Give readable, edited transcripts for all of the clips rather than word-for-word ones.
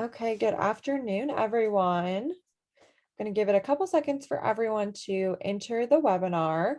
Okay, good afternoon, everyone. I'm going to give it a couple seconds for everyone to enter the webinar.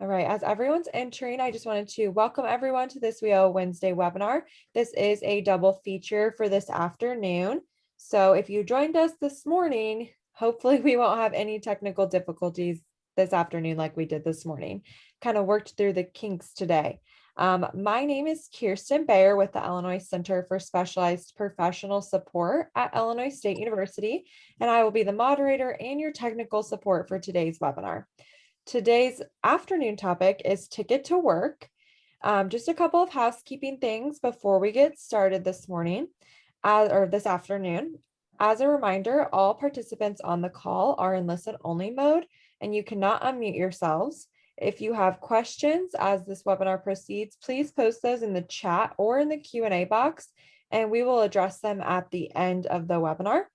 All right, as everyone's entering, I just wanted to welcome everyone to this Wednesday webinar. This is a double feature for this afternoon. So if you joined us this morning, hopefully we won't have any technical difficulties this afternoon like we did this morning. Kind of worked through the kinks today. My name is Kirsten Bayer with the Illinois Center for Specialized Professional Support at Illinois State University, and I will be the moderator and your technical support for today's webinar. Today's afternoon topic is Ticket to Work. Just a couple of housekeeping things before we get started this morning or this afternoon. As a reminder, all participants on the call are in listen-only mode and you cannot unmute yourselves. If you have questions as this webinar proceeds, please post those in the chat or in the Q&A box, and we will address them at the end of the webinar.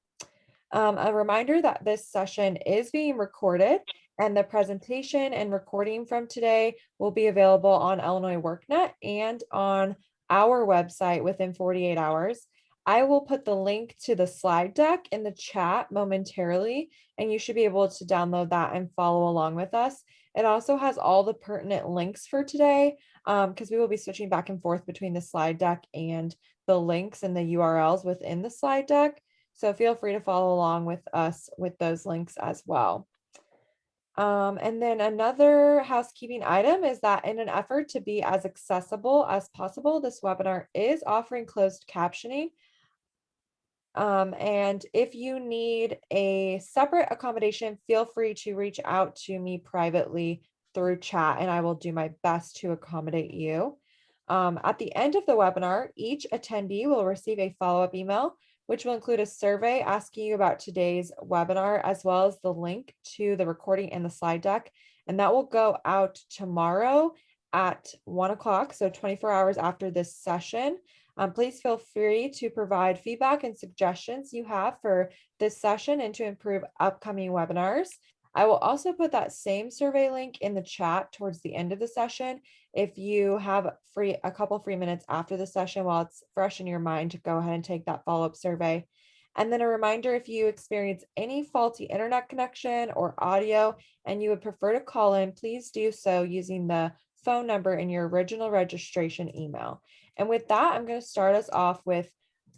A reminder that this session is being recorded, and the presentation and recording from today will be available on Illinois WorkNet and on our website within 48 hours. I will put the link to the slide deck in the chat momentarily, and you should be able to download that and follow along with us. It also has all the pertinent links for today because we will be switching back and forth between the slide deck and the links and the URLs within the slide deck. So feel free to follow along with us with those links as well. And then another housekeeping item is that in an effort to be as accessible as possible, this webinar is offering closed captioning. And if you need a separate accommodation, feel free to reach out to me privately through chat, and I will do my best to accommodate you. At the end of the webinar, each attendee will receive a follow-up email, which will include a survey asking you about today's webinar, as well as the link to the recording and the slide deck. And that will go out tomorrow at 1 o'clock, so 24 hours after this session. Please feel free to provide feedback and suggestions you have for this session and to improve upcoming webinars. I will also put that same survey link in the chat towards the end of the session. If you have a couple free minutes after the session while it's fresh in your mind, to go ahead and take that follow-up survey. And then a reminder, if you experience any faulty internet connection or audio and you would prefer to call in, please do so using the phone number in your original registration email. And with that, I'm going to start us off with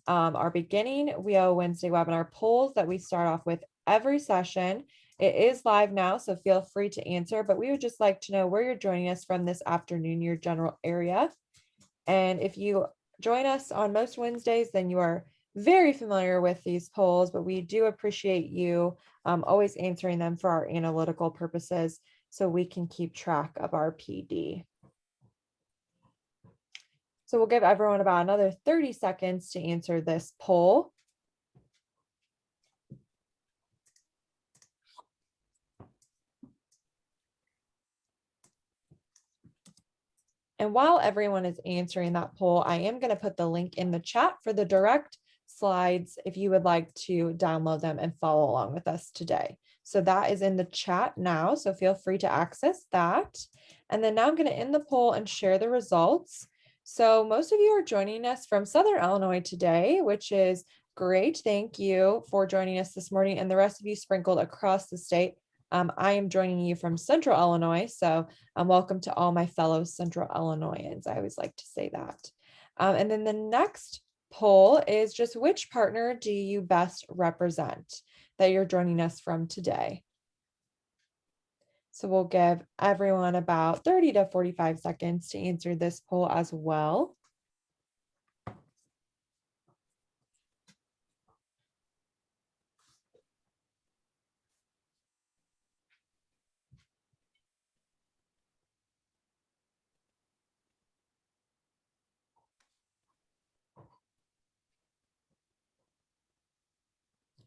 our beginning Wednesday webinar polls that we start off with every session. It is live now, so feel free to answer, but we would just like to know where you're joining us from this afternoon, your general area. And if you join us on most Wednesdays, then you are very familiar with these polls, but we do appreciate you always answering them for our analytical purposes so we can keep track of our PD. So we'll give everyone about another 30 seconds to answer this poll. And while everyone is answering that poll, I am going to put the link in the chat for the direct slides if you would like to download them and follow along with us today. So that is in the chat now, so feel free to access that. And then now I'm going to end the poll and share the results. So most of you are joining us from Southern Illinois today, which is great. Thank you for joining us this morning, and the rest of you sprinkled across the state. I am joining you from Central Illinois, so welcome to all my fellow Central Illinoisans. I always like to say that. And then the next poll is just which partner do you best represent that you're joining us from today? So we'll give everyone about 30 to 45 seconds to answer this poll as well.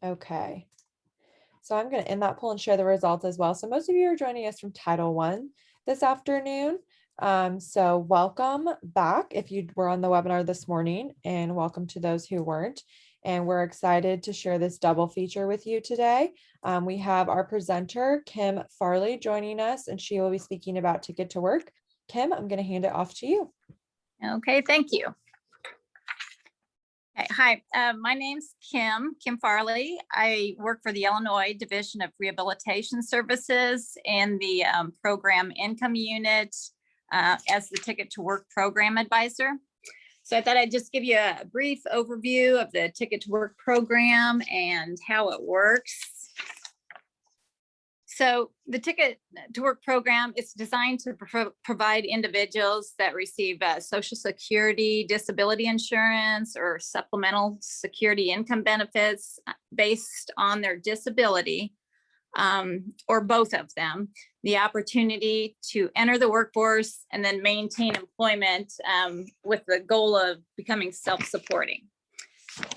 Okay. So I'm going to end that poll and share the results as well. So most of you are joining us from Title I this afternoon. So welcome back if you were on the webinar this morning, and welcome to those who weren't. And we're excited to share this double feature with you today. We have our presenter, Kim Farley, joining us, and she will be speaking about Ticket to Work. Kim, I'm going to hand it off to you. Okay, thank you. Okay, hi, my name's Kim Farley. I work for the Illinois Division of Rehabilitation Services and the Program Income Unit as the Ticket to Work Program Advisor. So I thought I'd just give you a brief overview of the Ticket to Work program and how it works. So the Ticket to Work program is designed to provide individuals that receive Social Security, disability insurance, or Supplemental Security Income benefits based on their disability, or both of them, the opportunity to enter the workforce and then maintain employment with the goal of becoming self-supporting.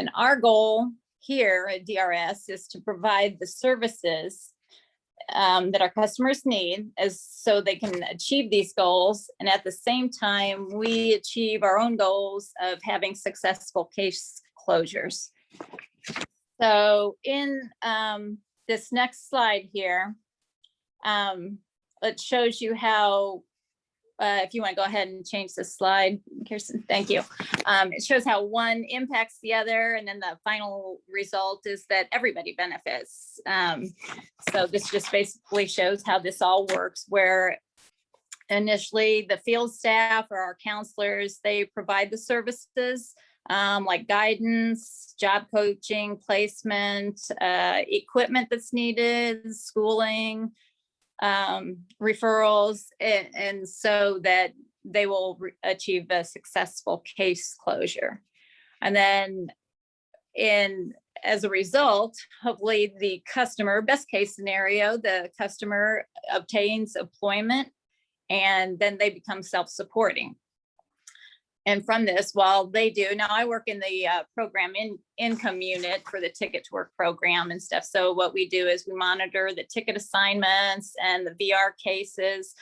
And our goal here at DRS is to provide the services that our customers need as so they can achieve these goals. And at the same time, we achieve our own goals of having successful case closures. So in this next slide here, it shows you how, if you want to go ahead and change the slide, Kirsten, thank you. It shows how one impacts the other, and then the final result is that everybody benefits. So this just basically shows how this all works, where initially the field staff or our counselors, they provide the services like guidance, job coaching, placement, equipment that's needed, schooling, referrals, and so that they will achieve a successful case closure. And then as a result, hopefully the customer, best case scenario, the customer obtains employment and then they become self-supporting. And from this, while they do, now I work in the program income unit for the Ticket to Work program and stuff. So what we do is we monitor the ticket assignments and the VR cases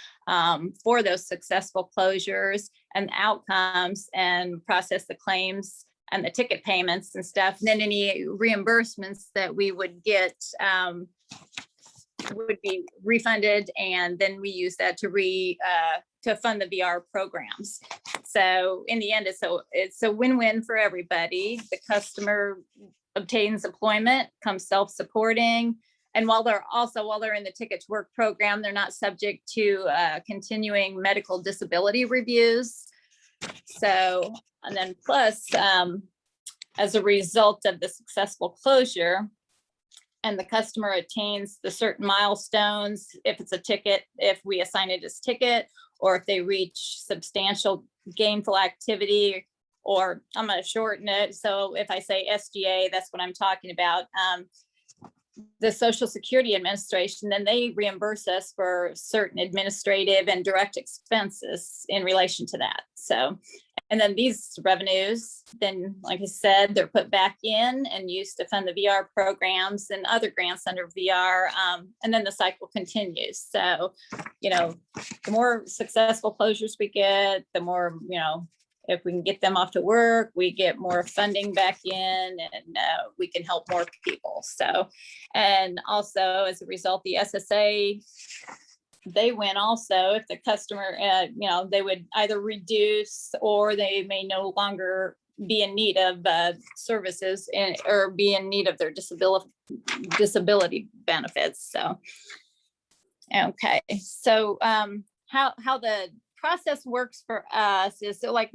for those successful closures and outcomes, and process the claims and the ticket payments and stuff. And then any reimbursements that we would get would be refunded, and then we use that to fund the VR programs. So in the end, it's a win-win for everybody. The customer obtains employment, becomes self-supporting, and while they're in the Ticket to Work program, they're not subject to continuing medical disability reviews. So, and then plus, as a result of the successful closure, and the customer attains the certain milestones, if it's a ticket, if we assign it as ticket, or if they reach substantial gainful activity, or I'm going to shorten it. So if I say SGA, that's what I'm talking about. The Social Security Administration, then they reimburse us for certain administrative and direct expenses in relation to that. So, and then these revenues, then, like I said, they're put back in and used to fund the VR programs and other grants under VR. And then the cycle continues. So, the more successful closures we get, the more, if we can get them off to work, we get more funding back in, and we can help more people. So, and also as a result, the SSA, they win also if the customer, they would either reduce, or they may no longer be in need of services or be in need of their disability benefits. So, okay. So how the process works for us is, so like,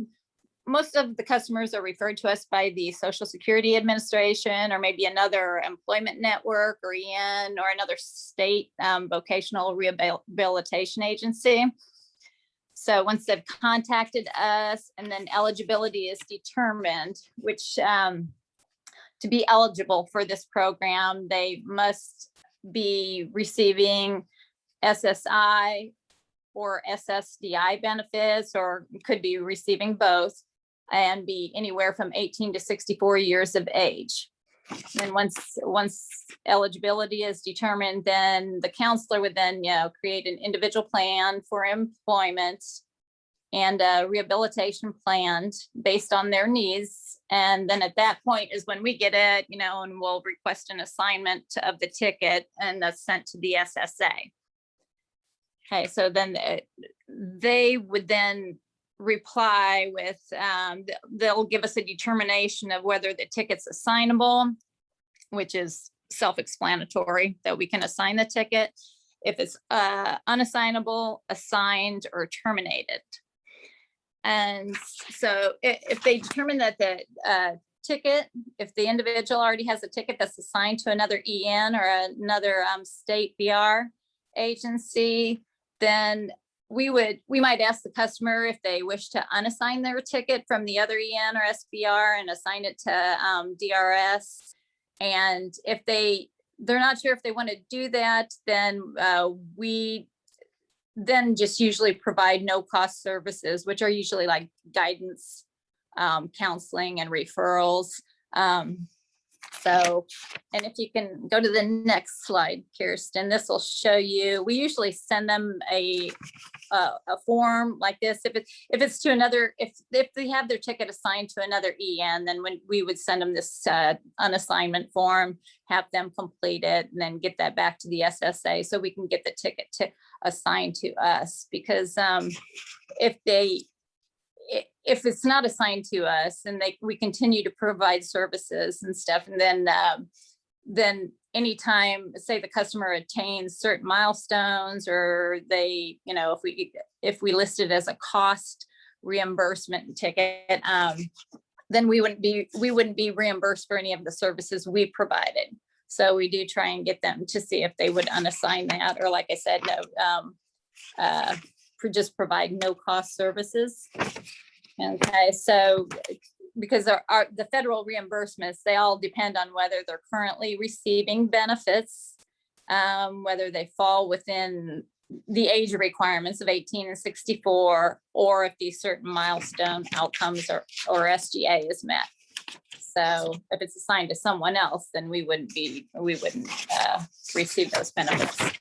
most of the customers are referred to us by the Social Security Administration, or maybe another employment network, or EN, or another state vocational rehabilitation agency. So once they've contacted us, and then eligibility is determined, which to be eligible for this program, they must be receiving SSI or Ssdi benefits, or could be receiving both, and be anywhere from 18 to 64 years of age. And once eligibility is determined, then the counselor would then create an individual plan for employment and a rehabilitation plan based on their needs. And then at that point is when we get it, and we'll request an assignment of the ticket, and that's sent to the SSA. Okay, so then they would then reply with, they'll give us a determination of whether the ticket's assignable, which is self-explanatory, that we can assign the ticket. If it's unassignable, assigned, or terminated. And so if they determine that the ticket, if the individual already has a ticket that's assigned to another EN or another state BR agency, then we might ask the customer if they wish to unassign their ticket from the other EN or SBR and assign it to DRS. And if they're not sure if they want to do that, then we then just usually provide no cost services, which are usually like guidance, counseling, and referrals. So, and if you can go to the next slide, Kirsten, this will show you, we usually send them a form like this. If it's to another, if they have their ticket assigned to another EN, then when we would send them this unassignment form, have them complete it, and then get that back to the SSA so we can get the ticket to assign to us. Because if it's not assigned to us and we continue to provide services and stuff, and then anytime, say the customer attains certain milestones, or they, if we list it as a cost reimbursement ticket, then we wouldn't be reimbursed for any of the services we provided. So we do try and get them to see if they would unassign that, or like I said, no, just provide no cost services. Okay, so because the federal reimbursements, they all depend on whether they're currently receiving benefits, whether they fall within the age requirements of 18 and 64, or if these certain milestone outcomes or SGA is met. So if it's assigned to someone else, then we wouldn't receive those benefits.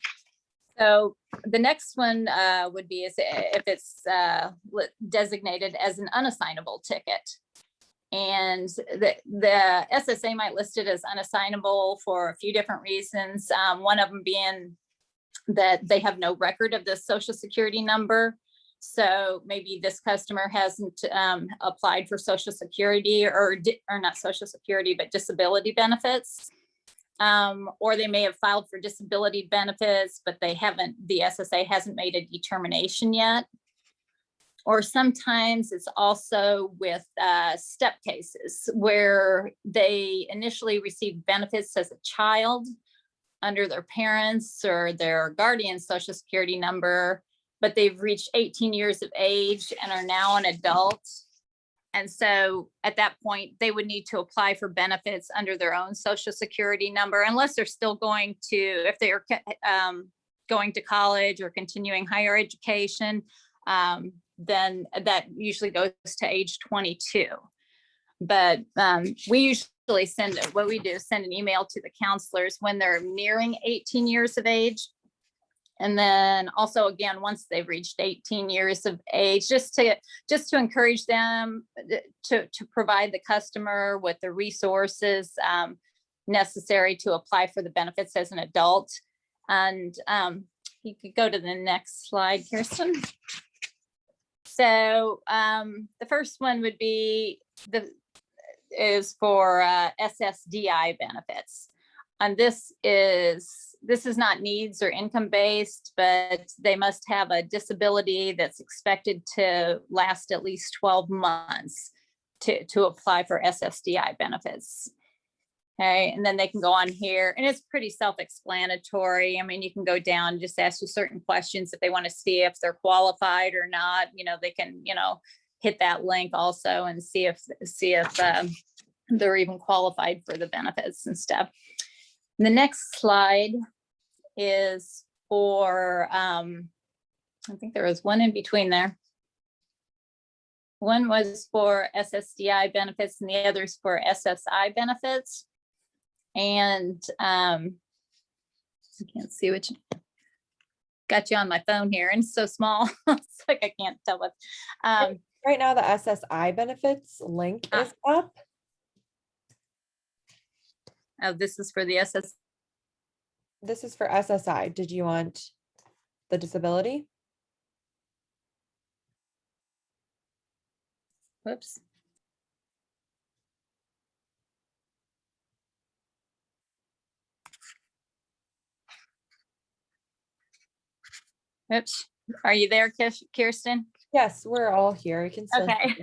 So the next one would be if it's designated as an unassignable ticket. And the SSA might list it as unassignable for a few different reasons. One of them being that they have no record of the Social Security number. So maybe this customer hasn't applied for Social Security or not Social Security, but disability benefits. Or they may have filed for disability benefits, but the SSA hasn't made a determination yet. Or sometimes it's also with step cases where they initially received benefits as a child under their parents or their guardian's Social Security number, but they've reached 18 years of age and are now an adult. And so at that point, they would need to apply for benefits under their own Social Security number, unless they're still if they are going to college or continuing higher education, then that usually goes to age 22. But we usually send an email to the counselors when they're nearing 18 years of age. And then also, again, once they've reached 18 years of age, just to encourage them to provide the customer with the resources necessary to apply for the benefits as an adult. And you could go to the next slide, Kirsten. So the first one would be is for Ssdi benefits. And this is not needs or income based, but they must have a disability that's expected to last at least 12 months to apply for Ssdi benefits. Okay, and then they can go on here, and it's pretty self-explanatory. I mean, you can go down, just ask you certain questions if they want to see if they're qualified or not. They can, hit that link also and see if they're even qualified for the benefits and stuff. The next slide is for, I think there was one in between there. One was for Ssdi benefits and the other's for SSI benefits. And I can't see which, got you on my phone here, and it's so small. It's like I can't tell what. Right now, the SSI benefits link is up. Oh, this is for the SS. This is for SSI. Did you want the disability? Whoops. Oops. Are you there, Kirsten? Yes, we're all here. You can still. Okay.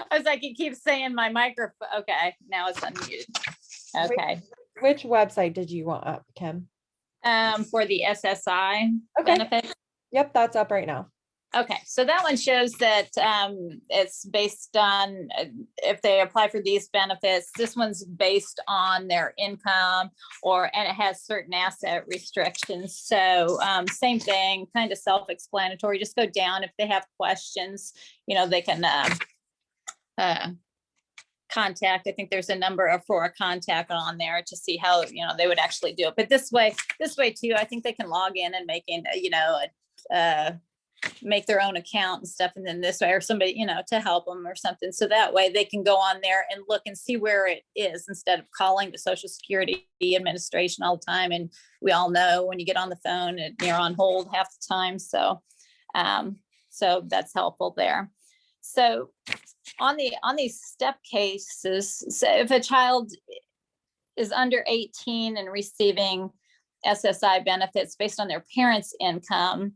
I was like, it keeps saying my microphone. Okay, now it's unmuted. Okay. Which website did you want up, Kim? For the SSI Okay. benefits. Yep, that's up right now. Okay, so that one shows that it's based on if they apply for these benefits. This one's based on their income, and it has certain asset restrictions. So same thing, kind of self-explanatory. Just go down if they have questions. They can contact. I think there's a number for a contact on there to see how they would actually do it. But this way too, I think they can log in and make their own account and stuff, and then this way, or somebody to help them or something, so that way they can go on there and look and see where it is instead of calling the Social Security Administration all the time. And we all know when you get on the phone and you're on hold half the time, so that's helpful there. So on these step cases, so if a child is under 18 and receiving SSI benefits based on their parents' income,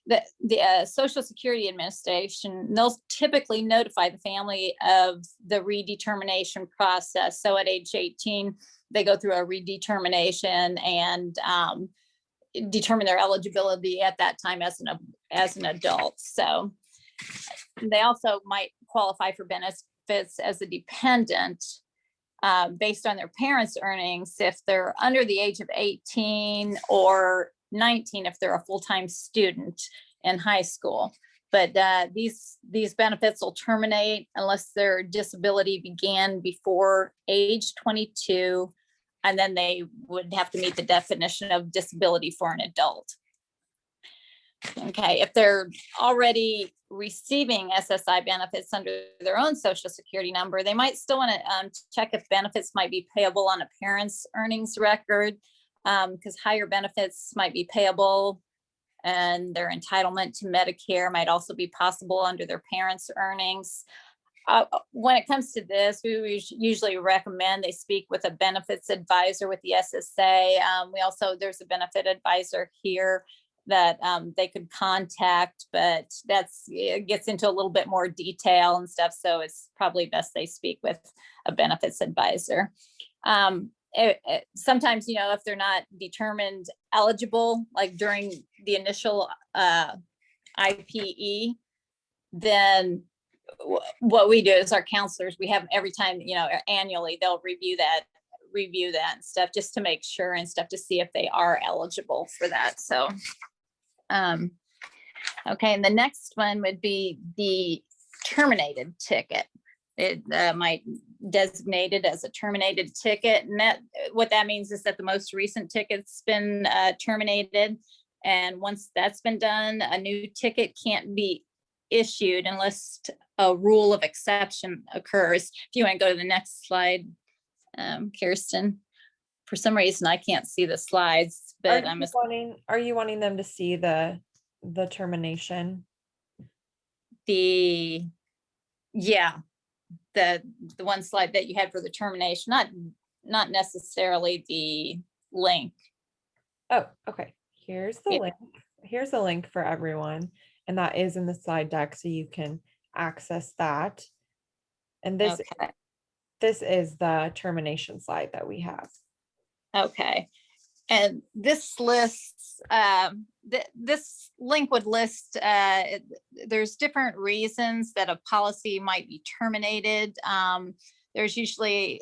the Social Security Administration, they'll typically notify the family of the redetermination process. So at age 18, they go through a redetermination and determine their eligibility at that time as an adult. So they also might qualify for benefits as a dependent based on their parents' earnings if they're under the age of 18 or 19 if they're a full-time student in high school. But these benefits will terminate unless their disability began before age 22, and then they would have to meet the definition of disability for an adult. Okay, if they're already receiving SSI benefits under their own Social Security number, they might still want to check if benefits might be payable on a parent's earnings record, because higher benefits might be payable, and their entitlement to Medicare might also be possible under their parents' earnings. When it comes to this, we usually recommend they speak with a benefits advisor with the SSA. There's a benefit advisor here that they could contact, but it gets into a little bit more detail and stuff. So it's probably best they speak with a benefits advisor. Sometimes, if they're not determined eligible, like during the initial IPE, then what we do is our counselors, we have every time, annually, they'll review that and stuff just to make sure and stuff to see if they are eligible for that. So, okay. And the next one would be the terminated ticket. It might designate it as a terminated ticket. And what that means is that the most recent ticket's been terminated. And once that's been done, a new ticket can't be issued unless a rule of exception occurs. If you want to go to the next slide, Kirsten. For some reason, I can't see the slides, but Are you wanting them to see the termination? The one slide that you had for the termination, not necessarily the link. Oh, okay. Here's the link. Here's a link for everyone, and that is in the slide deck, so you can access that. And this is the termination slide that we have. Okay. And this lists, this link would list, there's different reasons that a policy might be terminated. There's usually,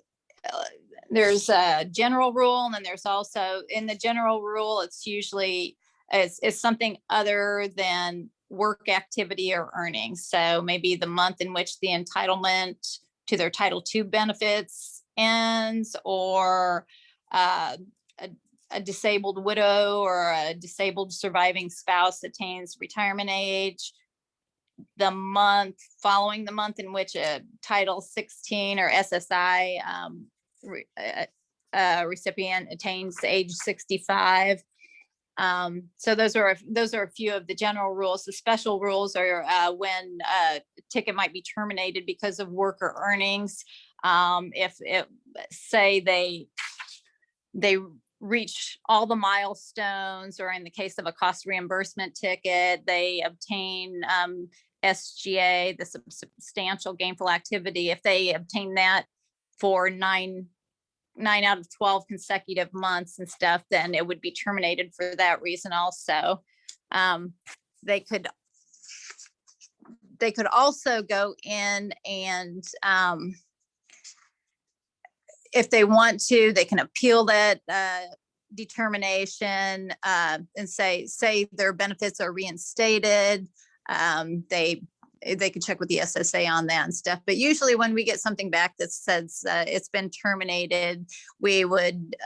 there's a general rule, and then there's also, in the general rule, it's usually, it's something other than work activity or earnings. So maybe the month in which the entitlement to their Title II benefits ends, or a disabled widow or a disabled surviving spouse attains retirement age, the month following the month in which a Title 16 or SSI recipient attains age 65, So those are a few of the general rules. The special rules are when a ticket might be terminated because of worker earnings. If it, say they reach all the milestones, or in the case of a cost reimbursement ticket, they obtain SGA, the substantial gainful activity. If they obtain that for 9 out of 12 consecutive months and stuff, then it would be terminated for that reason also. They could also go in and if they want to, they can appeal that determination and say their benefits are reinstated. They could check with the SSA on that and stuff. But usually when we get something back that says it's been terminated, we would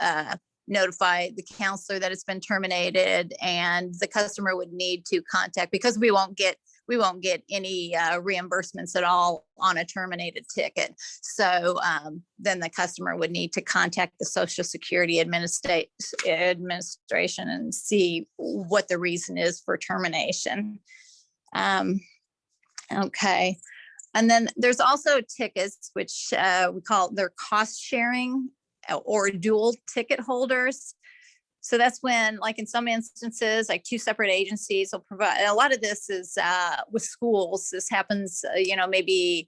notify the counselor that it's been terminated, and the customer would need to contact, because we won't get any reimbursements at all on a terminated ticket. So then the customer would need to contact the Social Security Administration and see what the reason is for termination. Okay. And then there's also tickets, which we call their cost sharing or dual ticket holders. So that's when, like in some instances, like 2 separate agencies will provide. A lot of this is with schools. This happens, maybe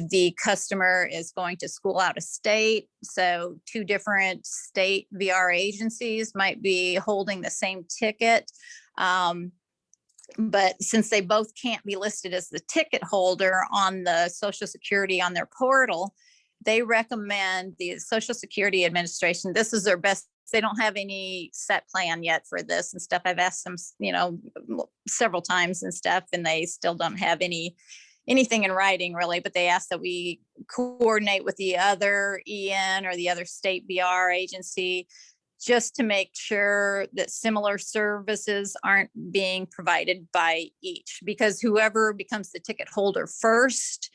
the customer is going to school out of state. So 2 different state VR agencies might be holding the same ticket. But since they both can't be listed as the ticket holder on the Social Security on their portal, they recommend the Social Security Administration. This is their best. They don't have any set plan yet for this and stuff. I've asked them, several times and stuff, and they still don't have anything in writing really, but they ask that we coordinate with the other EN or the other state VR agency, just to make sure that similar services aren't being provided by each, because whoever becomes the ticket holder first,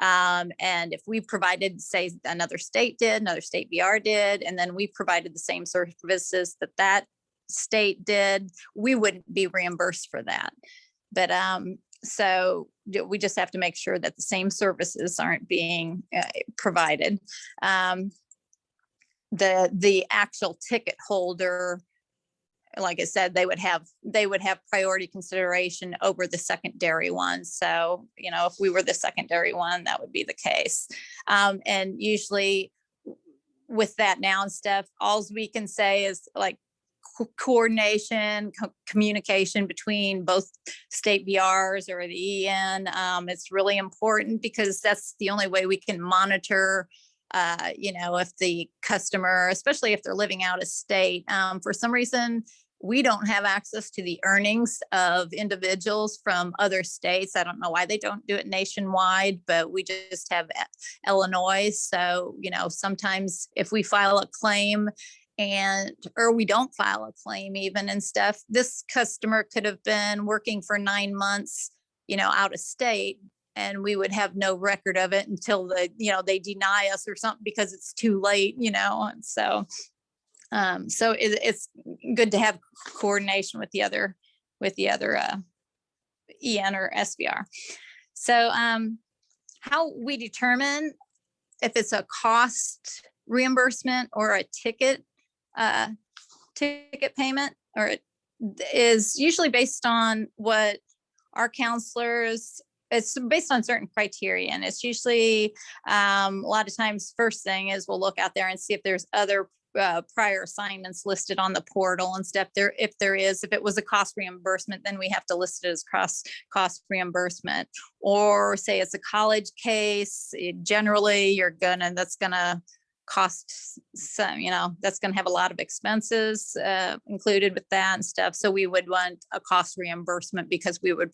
and if we provided, say another state VR did, and then we provided the same services that state did, we wouldn't be reimbursed for that. But so we just have to make sure that the same services aren't being provided. The actual ticket holder, like I said, they would have priority consideration over the secondary one. So, if we were the secondary one, that would be the case. And usually with that now and stuff, all we can say is like coordination, communication between both state VRs or the EN. It's really important, because that's the only way we can monitor if the customer, especially if they're living out of state, for some reason, we don't have access to the earnings of individuals from other states. I don't know why they don't do it nationwide, but we just have Illinois. So, sometimes if we file a claim or we don't file a claim even and stuff, this customer could have been working for 9 months, out of state, and we would have no record of it until they deny us or something because it's too late, and so it's good to have coordination with the other EN or SVR. So how we determine if it's a cost reimbursement or a ticket payment, or it is usually based on what our counselors, it's based on certain criteria, and it's usually a lot of times first thing is we'll look out there and see if there's other prior assignments listed on the portal and stuff. If it was a cost reimbursement, then we have to list it as cost reimbursement. Or say it's a college case, generally that's gonna cost some, that's going to have a lot of expenses included with that and stuff. So we would want a cost reimbursement, because we would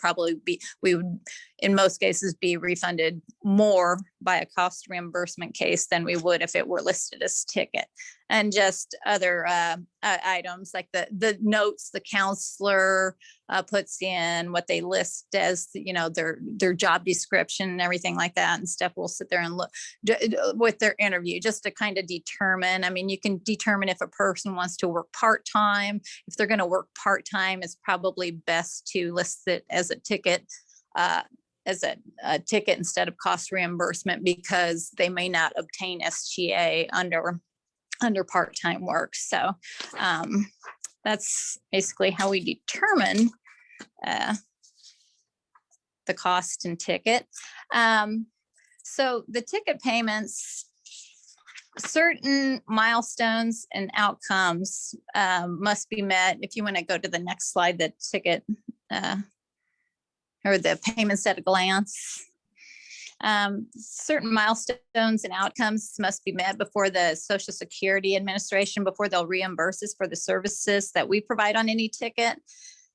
in most cases be refunded more by a cost reimbursement case than we would if it were listed as ticket. And just other items like the notes the counselor puts in, what they list as, their job description and everything like that and stuff. We'll sit there and look with their interview just to kind of determine. I mean, you can determine if a person wants to work part-time. If they're going to work part-time, it's probably best to list it as a ticket. As a ticket instead of cost reimbursement, because they may not obtain SGA under part-time work. So that's basically how we determine the cost and ticket. So the ticket payments, certain milestones and outcomes must be met. If you want to go to the next slide, the ticket or the payments at a glance. Certain milestones and outcomes must be met before the Social Security Administration, before they'll reimburse us for the services that we provide on any ticket.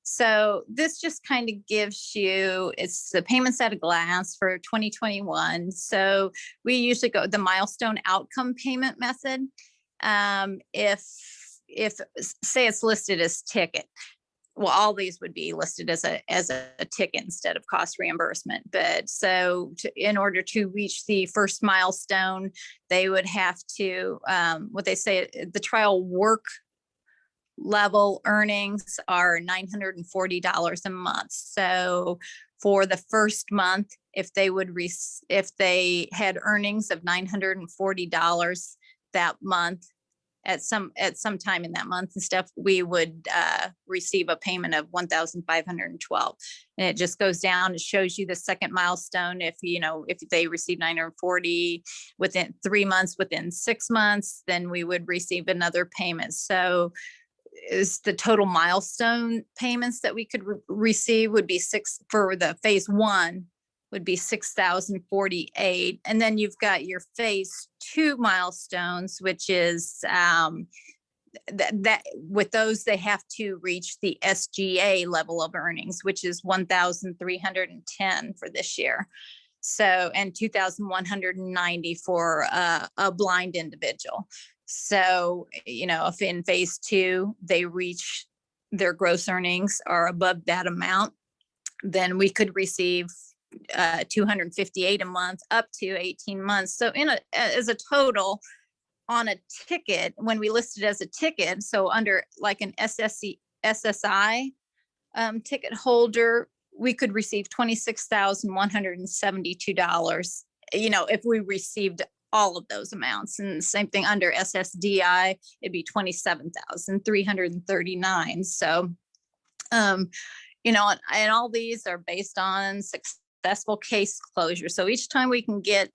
So this just kind of gives you, it's the payments at a glance for 2021. So we usually go the milestone outcome payment method. If say it's listed as ticket, well, all these would be listed as a ticket instead of cost reimbursement. But so in order to reach the first milestone, they would have to, what they say, the trial work level earnings are $940 a month. So for the first month, if they had earnings of $940 that month, at some time in that month and stuff, we would receive a payment of $1,512. And it just goes down. It shows you the second milestone. If they receive 940 within 3 months, within 6 months, then we would receive another payment. So is the total milestone payments that we could receive would be for the phase 1 would be 6,048. And then you've got your phase 2 milestones, which is that with those, they have to reach the SGA level of earnings, which is 1,310 for this year. So, and 2,190 for a blind individual. So, if in phase 2, they reach their gross earnings are above that amount, then we could receive $258 a month up to 18 months. So as a total on a ticket, when we list it as a ticket, so under like an SSI ticket holder, we could receive $26,172, if we received all of those amounts. And the same thing under SSDI, it'd be $27,339. So, and all these are based on successful case closure. So each time we can get,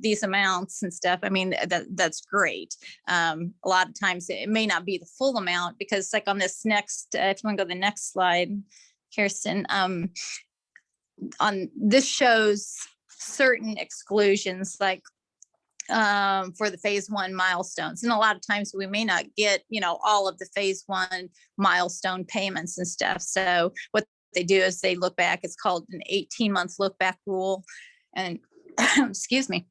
these amounts and stuff, I mean, that's great. A lot of times it may not be the full amount, because like on this next, if you want to go to the next slide, Kirsten, on this shows certain exclusions, like for the phase 1 milestones. And a lot of times we may not get, all of the phase 1 milestone payments and stuff. So what they do is they look back, it's called an 18-month look back rule. And excuse me,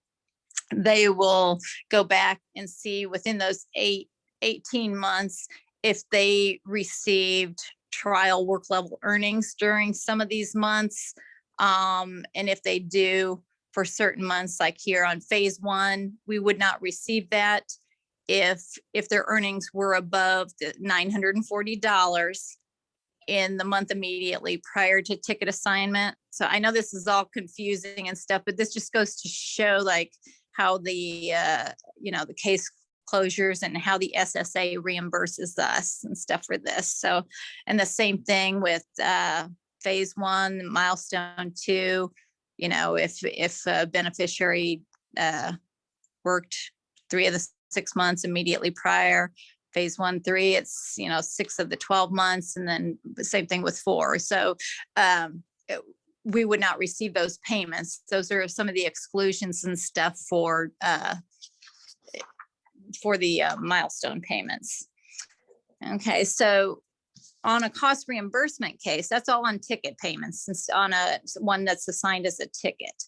they will go back and see within those 18 months, if they received trial work level earnings during some of these months. And if they do, for certain months, like here on phase 1, we would not receive that if their earnings were above the $940 in the month immediately prior to ticket assignment. So I know this is all confusing and stuff, but this just goes to show like how the the case closures and how the SSA reimburses us and stuff for this. So, and the same thing with phase 1, milestone 2. If a beneficiary worked 3 of the 6 months immediately prior, phase 1, 3, it's 6 of the 12 months, and then the same thing with 4. So we would not receive those payments. Those are some of the exclusions and stuff for the milestone payments. Okay, so on a cost reimbursement case, that's all on ticket payments, since on a one that's assigned as a ticket.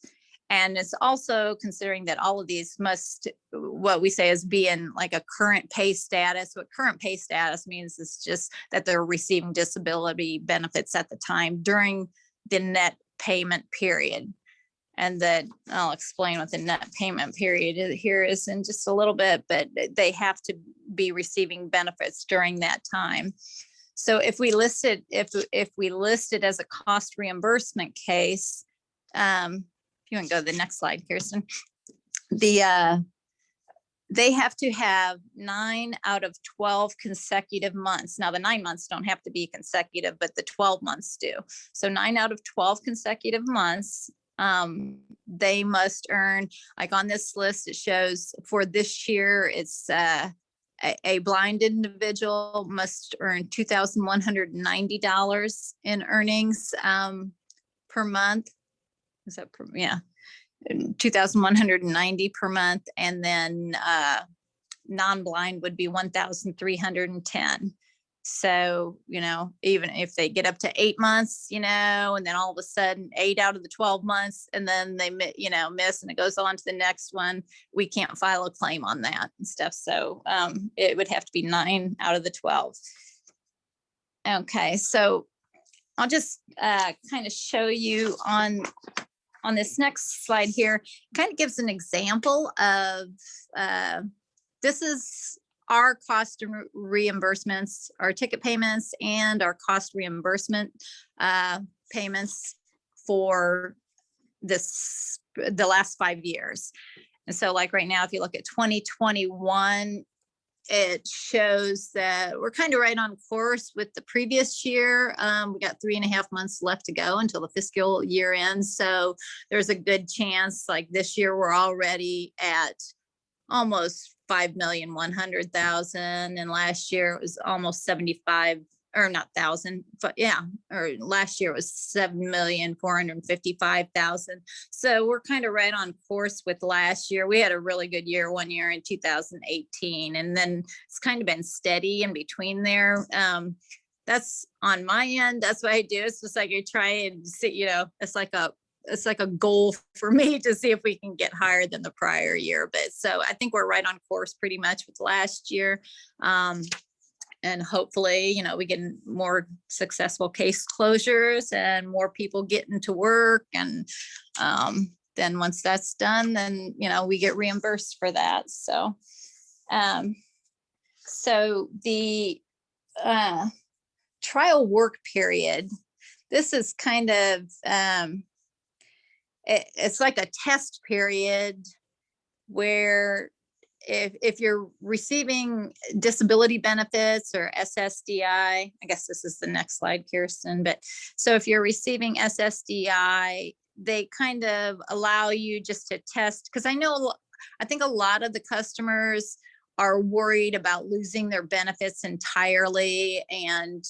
And it's also considering that all of these must, what we say is be in like a current pay status. What current pay status means is just that they're receiving disability benefits at the time during the net payment period. And that I'll explain what the net payment period here is in just a little bit, but they have to be receiving benefits during that time. So if we list it, if we list it as a cost reimbursement case, if you want to go to the next slide, Kirsten, they have to have 9 out of 12 consecutive months. Now the 9 months don't have to be consecutive, but the 12 months do. So 9 out of 12 consecutive months, they must earn, like on this list, it shows for this year, it's a blind individual must earn $2,190 in earnings per month. Is that per, yeah, 2,190 per month. And then non-blind would be 1,310. So, you know, even if they get up to 8 months, you know, and then all of a sudden 8 out of the 12 months, and then they, you know, miss and it goes on to the next one, we can't file a claim on that and stuff. So it would have to be 9 out of the 12. Okay, so I'll just kind of show you on this next slide here, kind of gives an example of, this is our cost reimbursements, our ticket payments, and our cost reimbursement payments for the last 5 years. And so like right now, if you look at 2021, it shows that we're kind of right on course with the previous year. We got 3.5 months left to go until the fiscal year ends. So there's a good chance like this year we're already at almost 5,100,000, and last year it was almost 75, or not thousand, but yeah, or last year it was 7,455,000. So we're kind of right on course with last year. We had a really good year one year in 2018, and then it's kind of been steady in between there. That's on my end. That's what I do. It's just like I try and see, you know, it's like a goal for me to see if we can get higher than the prior year. But so I think we're right on course pretty much with last year. And hopefully, you know, we get more successful case closures and more people getting to work. And then once that's done, then, you know, we get reimbursed for that. So, so the trial work period, this is kind of, it's like a test period where if you're receiving disability benefits or SSDI, I guess this is the next slide, Kirsten, but so if you're receiving SSDI, they kind of allow you just to test, because I think a lot of the customers are worried about losing their benefits entirely, and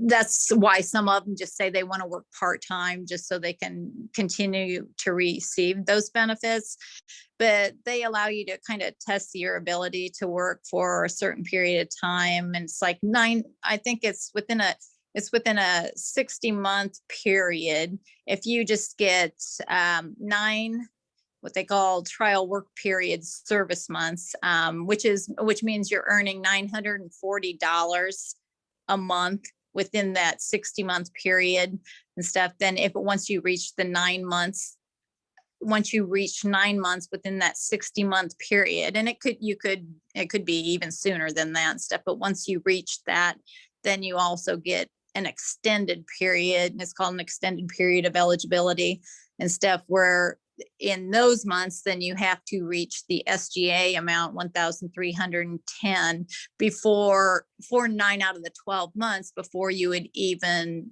that's why some of them just say they want to work part-time just so they can continue to receive those benefits. But they allow you to kind of test your ability to work for a certain period of time. And it's like I think it's within a 60-month period. If you just get 9 what they call trial work period service months, which means you're earning $940 a month within that 60-month period and stuff. Then once you reach 9 months within that 60-month period, and it could be even sooner than that and stuff, but once you reach that, then you also get an extended period, and it's called an extended period of eligibility and stuff, where in those months, then you have to reach the SGA amount 1,310 before 9 out of the 12 months before you would even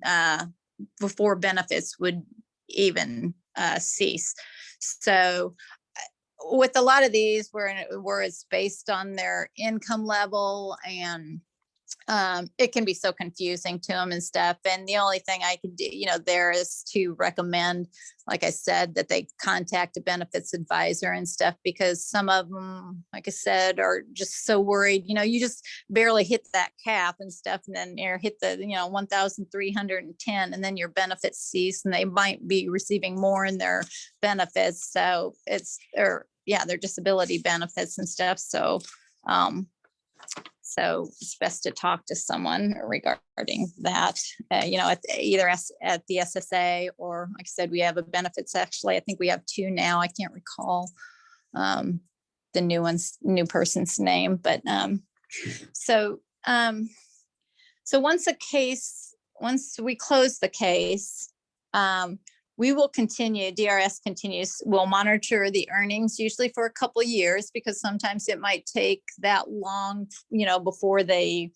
before benefits would even cease. So with a lot of these, where it's based on their income level and it can be so confusing to them and stuff. And the only thing I could do, there is to recommend, like I said, that they contact a benefits advisor and stuff, because some of them, like I said, are just so worried, you just barely hit that cap and stuff. And then you hit the, 1,310, and then your benefits cease, and they might be receiving more in their benefits. So their disability benefits and stuff. So it's best to talk to someone regarding that, either at the SSA, or like I said, we have a benefits. Actually, I think we have two now. I can't recall the new person's name, but so once we close the case, we will continue, DRS continues, we'll monitor the earnings usually for a couple of years, because sometimes it might take that long, before they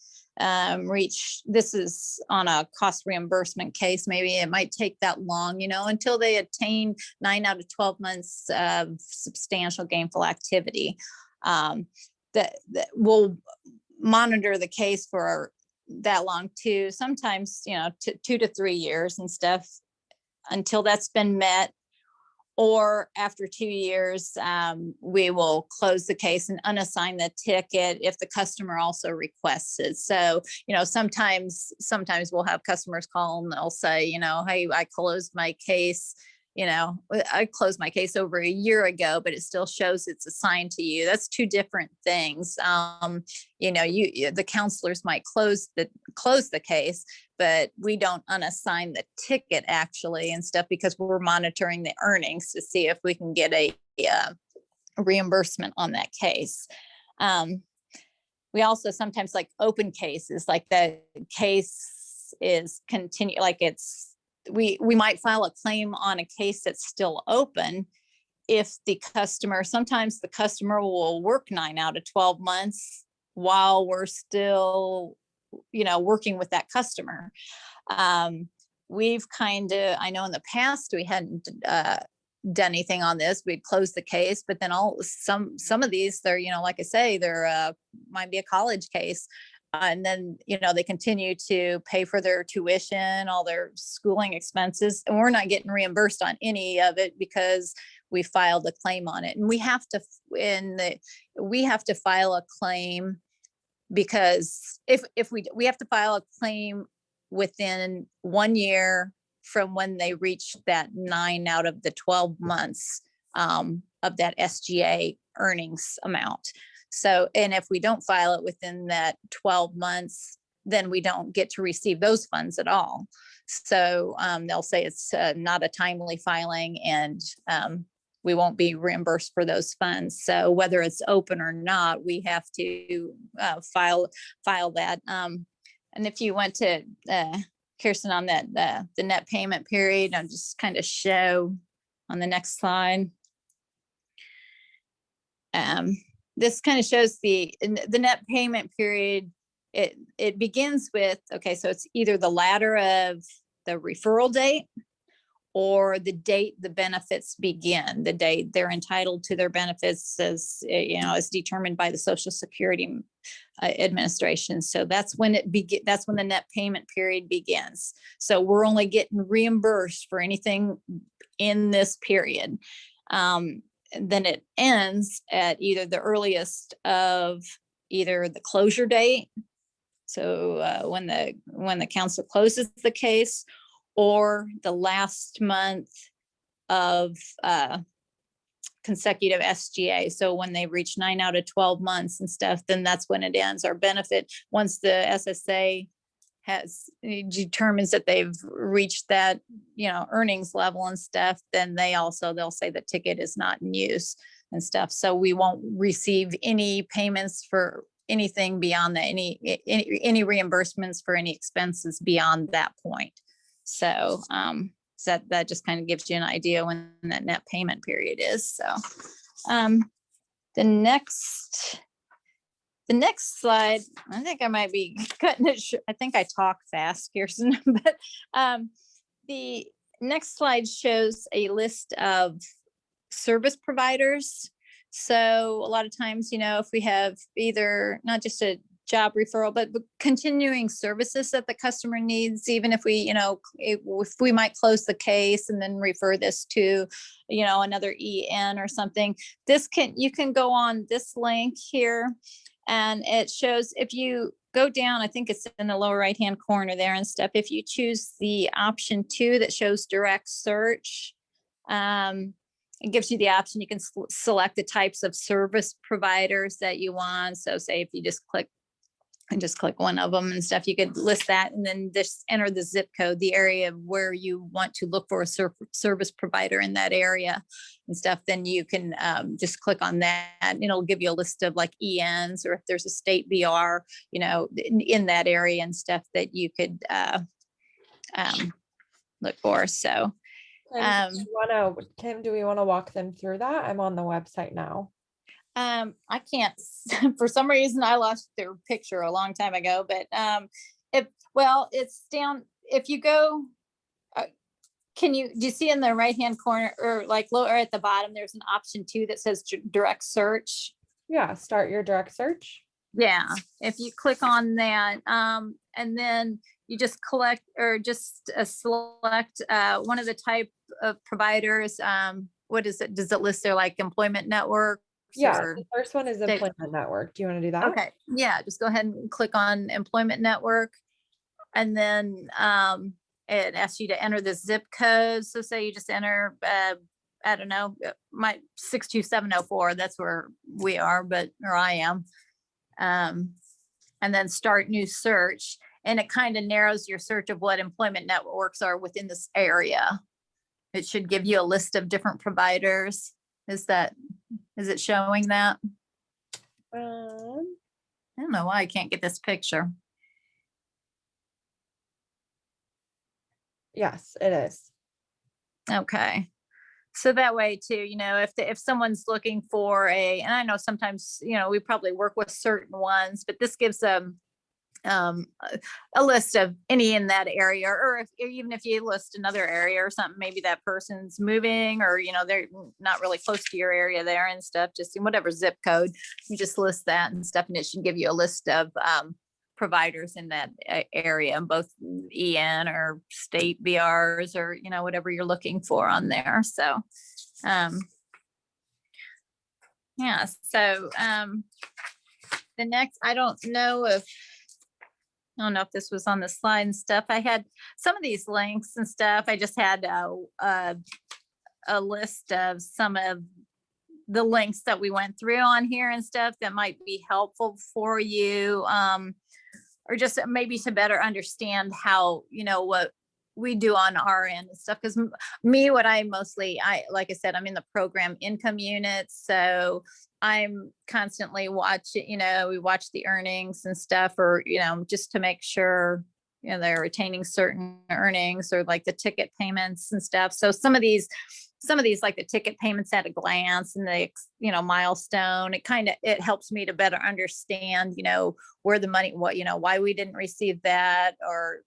reach, this is on a cost reimbursement case, maybe it might take that long, until they attain 9 out of 12 months of substantial gainful activity. That we'll monitor the case for that long too, sometimes, 2 to 3 years and stuff, until that's been met. Or after 2 years, we will close the case and unassign the ticket if the customer also requests it. So, sometimes we'll have customers call and they'll say, hey, I closed my case over a year ago, but it still shows it's assigned to you. That's two different things. The counselors might close the case, but we don't unassign the ticket actually and stuff, because we're monitoring the earnings to see if we can get a reimbursement on that case. We also sometimes like open cases, like the case is continue, like we might file a claim on a case that's still open if sometimes the customer will work 9 out of 12 months while we're still, working with that customer. We've I know in the past we hadn't done anything on this. We'd close the case, but then some of these, they're, like I say, they're might be a college case. And then, they continue to pay for their tuition, all their schooling expenses, and we're not getting reimbursed on any of it because we filed a claim on it. And we have to file a claim, because if we have to file a claim within 1 year from when they reach that 9 out of the 12 months of that SGA earnings amount. So, and if we don't file it within that 12 months, then we don't get to receive those funds at all. So they'll say it's not a timely filing, and we won't be reimbursed for those funds. So whether it's open or not, we have to file that. And if you went to Kirsten on that, the net payment period, I'll just kind of show on the next slide. This kind of shows the net payment period. It begins with, okay, so it's either the ladder of the referral date or the date the benefits begin, the date they're entitled to their benefits as determined by the Social Security Administration. So that's when that's when the net payment period begins. So we're only getting reimbursed for anything in this period. Then it ends at either the earliest of either the closure date, so when the council closes the case, or the last month of consecutive SGA. So when they reach 9 out of 12 months and stuff, then that's when it ends. Our benefit, once the SSA determines that they've reached that, earnings level and stuff, then they'll say the ticket is not in use and stuff. So we won't receive any payments for anything beyond that, any reimbursements for any expenses beyond that point. So that just kind of gives you an idea when that net payment period is. So the next slide, I think I might be cutting it short. I think I talk fast, Kirsten, but the next slide shows a list of service providers. So a lot of times, if we have either not just a job referral, but the continuing services that the customer needs, even if we, if we might close the case and then refer this to, another EN or something, you can go on this link here, and it shows, if you go down, I think it's in the lower right-hand corner there and stuff, if you choose the option 2 that shows direct search, it gives you the option, you can select the types of service providers that you want. So say if you just click one of them and stuff, you could list that, and then just enter the zip code, the area where you want to look for a service provider in that area and stuff. Then you can just click on that, and it'll give you a list of like ENs, or if there's a state VR, in that area and stuff that you could look for. So Kim, do we want to walk them through that? I'm on the website now. I can't, for some reason, I lost their picture a long time ago, but it's down, if you go, do you see in the right-hand corner, or like lower at the bottom, there's an option 2 that says direct search. Yeah, start your direct search. Yeah, if you click on that, and then you just select one of the type of providers. What is it? Does it list their like employment network? Yeah, the first one is employment network. Do you want to do that? Okay, yeah, just go ahead and click on employment network, and then it asks you to enter the zip code. So say you just enter, I don't know, my 62704. That's where we are, or I am. And then start new search, and it kind of narrows your search of what employment networks are within this area. It should give you a list of different providers. Is it showing that? I don't know why I can't get this picture. Yes, it is. Okay. So that way too, if someone's looking for and I know sometimes, we probably work with certain ones, but this gives them a list of any in that area, or even if you list another area or something, maybe that person's moving, or they're not really close to your area there and stuff, just in whatever zip code, you just list that and stuff, and it should give you a list of providers in that area, both EN or state BRs, or whatever you're looking for on there. So yeah, so the next, I don't know if this was on the slide and stuff. I had some of these links and stuff. I just had a list of some of the links that we went through on here and stuff that might be helpful for you, or just maybe to better understand how, what we do on our end and stuff. Because what I like I said, I'm in the program income unit, so I'm constantly watching, we watch the earnings and stuff, or, just to make sure, they're retaining certain earnings, or like the ticket payments and stuff. So some of these, like the ticket payments at a glance, and the, milestone, it helps me to better understand, where the money, why we didn't receive that, or,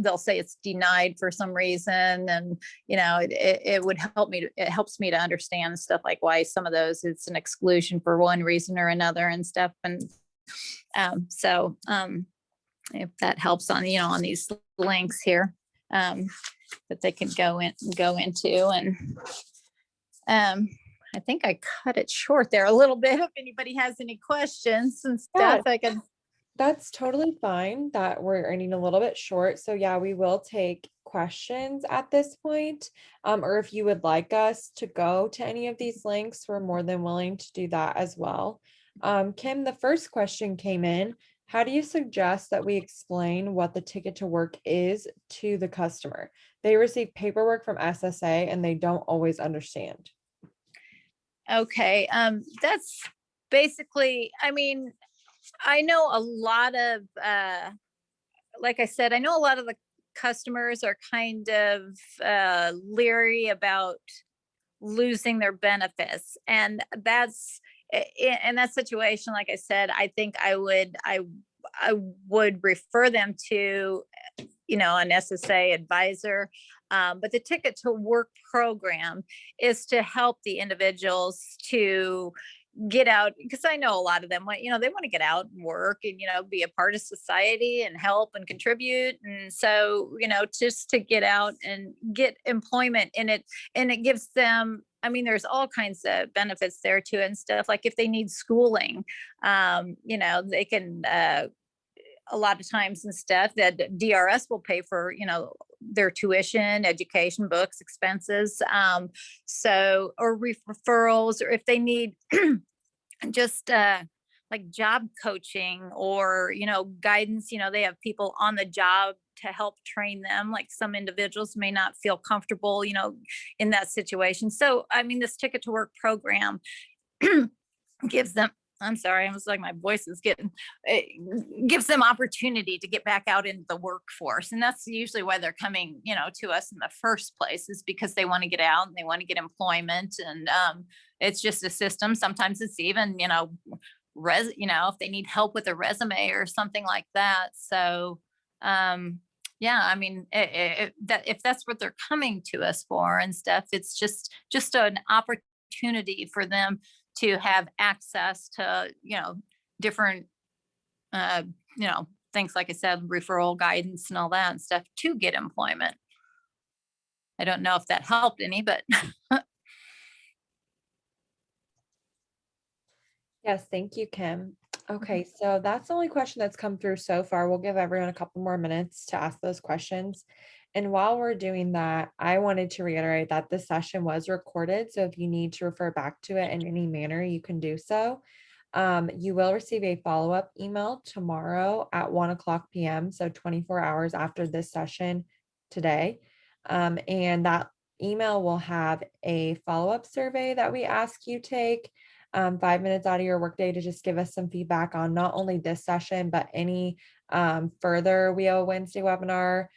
they'll say it's denied for some reason, and it would help me it helps me to understand stuff like why some of those it's an exclusion for one reason or another and stuff. And if that helps on on these links here, that they can go into, and I think I cut it short there a little bit. If anybody has any questions and stuff, I can. That's totally fine that we're running a little bit short. So yeah, we will take questions at this point. Or if you would like us to go to any of these links, we're more than willing to do that as well. Kim, the first question came in. How do you suggest that we explain what the ticket to work is to the customer? They receive paperwork from SSA and they don't always understand. Okay. That's basically, I know a lot of, like I said, I know a lot of the customers are kind of leery about losing their benefits. And that's, in that situation, like I said, I think I would refer them to, an SSA advisor. But the Ticket to Work program is to help the individuals to get out, because I know a lot of them want, they want to get out and work and, be a part of society and help and contribute. And so, just to get out and get employment in it, and it gives them, there's all kinds of benefits there too and stuff. Like if they need schooling, they can, a lot of times and stuff that DRS will pay for, their tuition, education, books, expenses. So, or referrals, or if they need just like job coaching or, guidance, they have people on the job to help train them. Like some individuals may not feel comfortable, in that situation. So, this Ticket to Work program gives them, I'm sorry, I was like, my voice is getting, it gives them opportunity to get back out into the workforce. And that's usually why they're coming, to us in the first place, is because they want to get out and they want to get employment. And it's just a system. Sometimes it's even, if they need help with a resume or something like that. So, yeah, that if that's what they're coming to us for and stuff, it's just an opportunity for them to have access to, different, things, like I said, referral guidance and all that and stuff to get employment. I don't know if that helped any, but. Yes, thank you, Kim. Okay, so that's the only question that's come through so far. We'll give everyone a couple more minutes to ask those questions. And while we're doing that, I wanted to reiterate that this session was recorded. So if you need to refer back to it in any manner, you can do so. You will receive a follow-up email tomorrow at 1:00 p.m. So 24 hours after this session today. And that email will have a follow-up survey that we ask you take 5 minutes out of your workday to just give us some feedback on not only this session, but any further WEO Wednesday webinar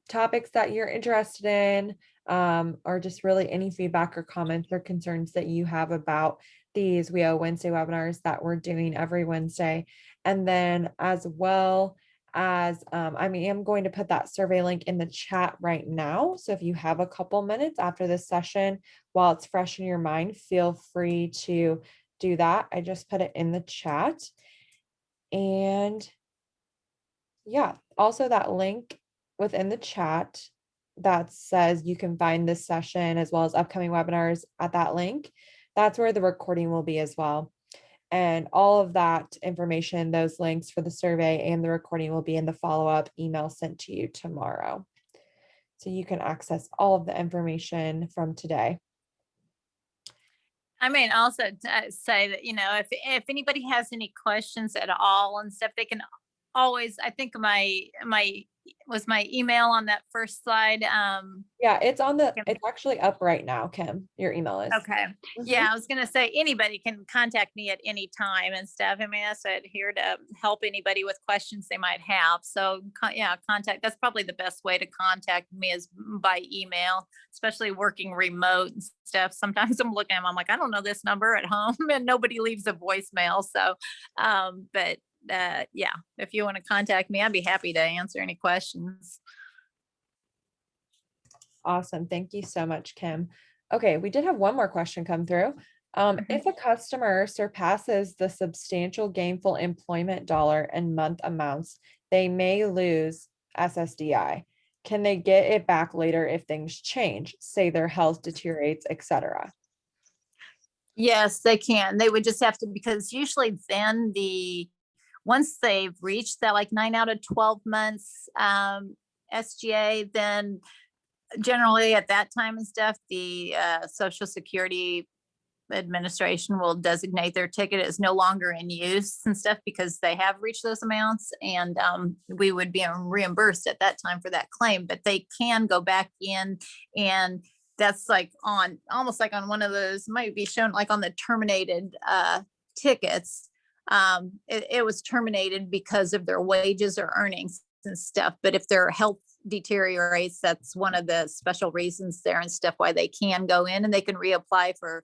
topics that you're interested in, or just really any feedback or comments or concerns that you have about these WEO Wednesday webinars that we're doing every Wednesday. And then as well as I am going to put that survey link in the chat right now. So if you have a couple minutes after this session, while it's fresh in your mind, feel free to do that. I just put it in the chat. And yeah, also that link within the chat that says you can find this session as well as upcoming webinars at that link. That's where the recording will be as well. And all of that information, those links for the survey and the recording, will be in the follow-up email sent to you tomorrow. So you can access all of the information from today. I mean, also say that, if anybody has any questions at all and stuff, they can always, I think was my email on that first slide. Yeah, it's actually up right now, Kim. Your email is. Okay. Yeah, I was going to say anybody can contact me at any time and stuff. I said here to help anybody with questions they might have. So yeah, that's probably the best way to contact me is by email, especially working remote and stuff. Sometimes I'm looking at them, I'm like, I don't know this number at home and nobody leaves a voicemail. So, yeah, if you want to contact me, I'd be happy to answer any questions. Awesome. Thank you so much, Kim. Okay, we did have one more question come through. If a customer surpasses the substantial gainful employment dollar and month amounts, they may lose SSDI. Can they get it back later if things change, say their health deteriorates, etc.? Yes, they can. They would just have to, because usually then once they've reached that like 9 out of 12 months SGA, then generally at that time and stuff, the Social Security Administration will designate their ticket as no longer in use and stuff because they have reached those amounts, and we would be reimbursed at that time for that claim. But they can go back in, and that's like almost like on one of those, might be shown like on the terminated tickets. It was terminated because of their wages or earnings and stuff. But if their health deteriorates, that's one of the special reasons there and stuff why they can go in and they can reapply for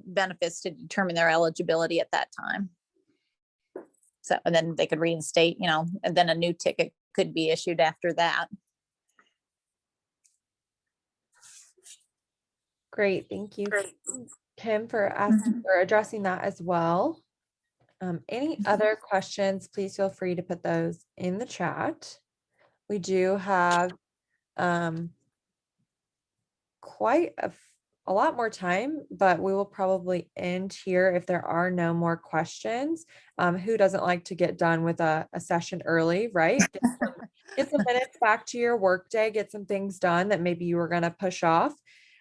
benefits to determine their eligibility at that time. So, and then they could reinstate, and then a new ticket could be issued after that. Great, thank you. Kim, for asking or addressing that as well. Any other questions, please feel free to put those in the chat. We do have quite a lot more time, but we will probably end here if there are no more questions. Who doesn't like to get done with a session early, right? Get some minutes back to your workday, get some things done that maybe you were going to push off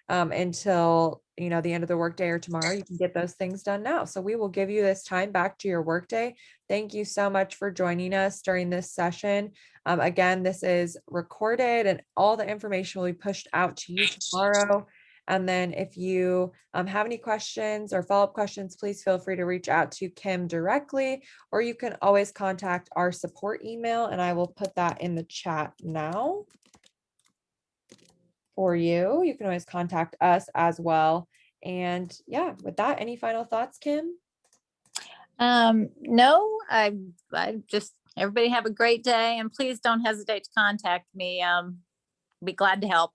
until the end of the workday or tomorrow. You can get those things done now. So we will give you this time back to your workday. Thank you so much for joining us during this session. Again, this is recorded and all the information will be pushed out to you tomorrow. And then if you have any questions or follow-up questions, please feel free to reach out to Kim directly, or you can always contact our support email, and I will put that in the chat now for you. You can always contact us as well. And yeah, with that, any final thoughts, Kim? No, I just, everybody have a great day, and please don't hesitate to contact me. Be glad to help.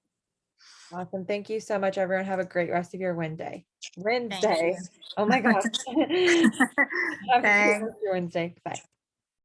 Awesome. Thank you so much, everyone. Have a great rest of your Wednesday. Thank you. Oh my gosh. Have a good Thanks. rest of your Wednesday. Bye.